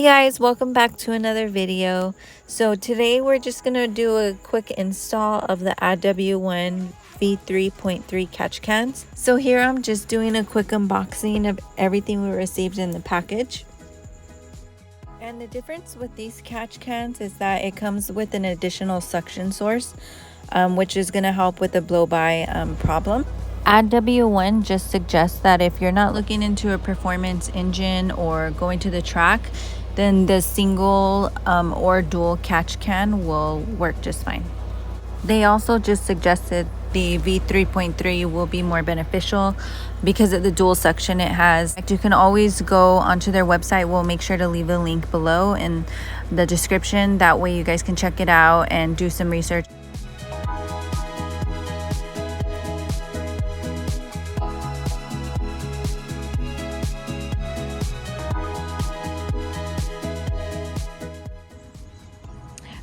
guys, welcome back to another video. So today we're just gonna do a quick install of the ADD-W1 V3.3 catch cans. So here I'm just doing a quick unboxing of everything we received in the package. And the difference with these catch cans is that it comes with an additional suction source, which is gonna help with the blow-by problem. ADD-W1 just suggests that if you're not looking into a performance engine or going to the track, then the single or dual catch can will work just fine. They also just suggested the V3.3 will be more beneficial because of the dual suction it has. You can always go onto their website. We'll make sure to leave a link below in the description. That way you guys can check it out and do some research.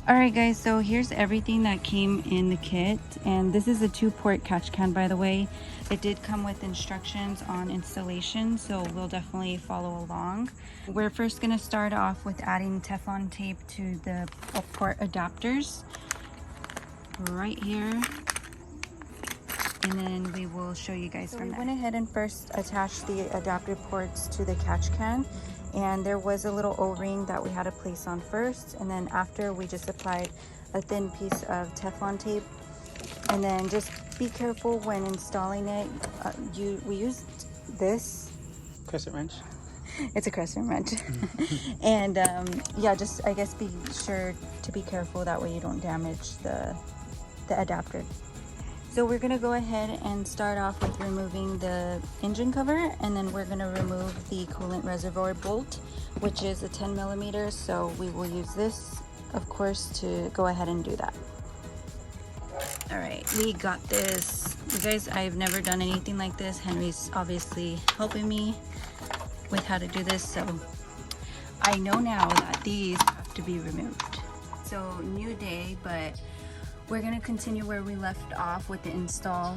Alright guys, so here's everything that came in the kit, and this is a 2-port catch can, by the way. It did come with instructions on installation, so we'll definitely follow along. We're first going to start off with adding Teflon tape to the port adapters right here, and then we will show you guys from there. We went ahead and first attached the adapter ports to the catch can. And there was a little O-ring that we had to place on first, and then after we just applied a thin piece of Teflon tape. And then just be careful when installing it. We used this crescent wrench. It's a crescent wrench. And yeah, just I guess be sure to be careful, that way you don't damage the adapter. So we're gonna go ahead and start off with removing the engine cover, and then we're gonna remove the coolant reservoir bolt, which is a 10 millimeters. So we will use this, of course, to go ahead and do that. All right, we got this. You guys, I've never done anything like this. Henry's obviously helping me with how to do this. So I know now that these have to be removed. So new day, but we're going to continue where we left off with the install.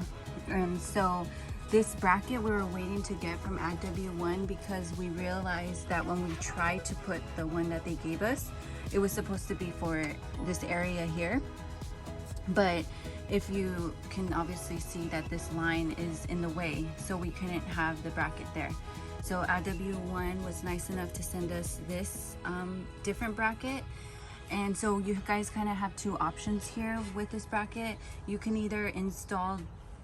So this bracket we were waiting to get from ADD-W1 because we realized that when we tried to put the one that they gave us, it was supposed to be for this area here. But if you can obviously see that this line is in the way, so we couldn't have the bracket there. So ADD-W1 was nice enough to send us this different bracket. And so you guys kind of have two options here with this bracket. You can either install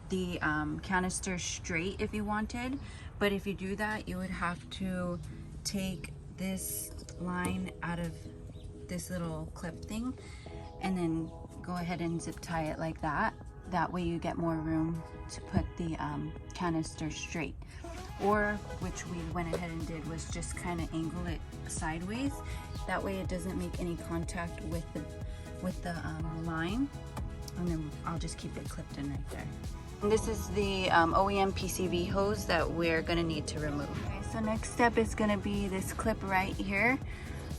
the canister straight if you wanted, but if you do that, you would have to take this line out of this little clip thing and then go ahead and zip tie it like that. That way you get more room to put the canister straight. Or, which we went ahead and did, was just kind of angle it sideways. That way it doesn't make any contact with the line. And then I'll just keep it clipped in right there. And this is the OEM PCV hose that we're gonna need to remove. Okay, so next step is gonna be this clip right here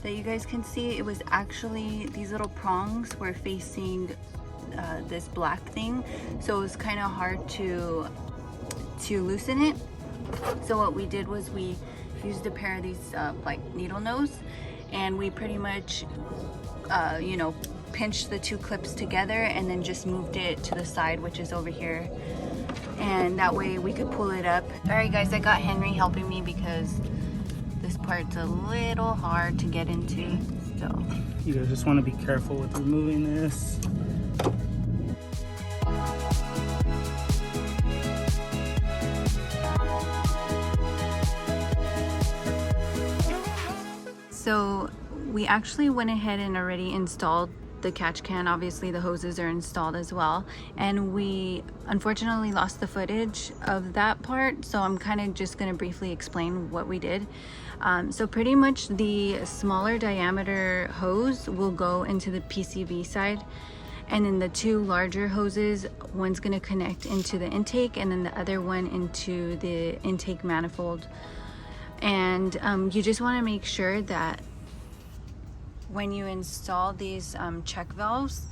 that you guys can see. It was actually, these little prongs were facing this black thing. So it was kind of hard to loosen it. So what we did was we used a pair of these like needle nose, and we pretty much you know, pinched the two clips together and then just moved it to the side, which is over here, and that way we could pull it up. All right guys, I got Henry helping me because this part's a little hard to get into, so you guys just want to be careful with removing this. So we actually went ahead and already installed the catch can. Obviously the hoses are installed as well, and we unfortunately lost the footage of that part, so I'm kind of just going to briefly explain what we did. So pretty much the smaller diameter hose will go into the PCV side, and then the two larger hoses, one's going to connect into the intake and then the other one into the intake manifold. And you just want to make sure that when you install these check valves,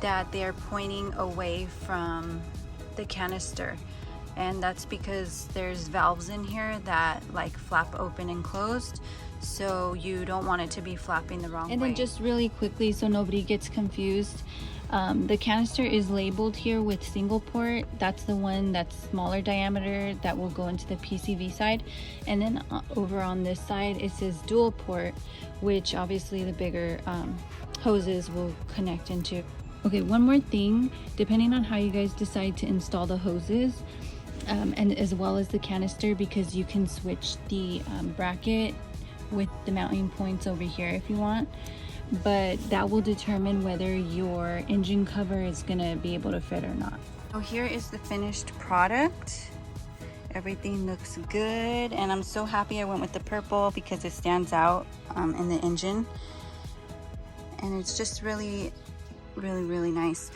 that they're pointing away from the canister. and that's because there's valves in here that like flap open and closed, so you don't want it to be flapping the wrong way. And then just really quickly, so nobody gets confused, the canister is labeled here with single port. That's the one that's smaller diameter that will go into the PCV side, and then over on this side it says dual port, which obviously the bigger hoses will connect into. Okay, one more thing, depending on how you guys decide to install the hoses, and as well as the canister, because you can switch the bracket with the mounting points over here if you want, but that will determine whether your engine cover is gonna be able to fit or not. So here is the finished product. Everything looks good, and I'm so happy I went with the purple because it stands out in the engine, and it's just really nice.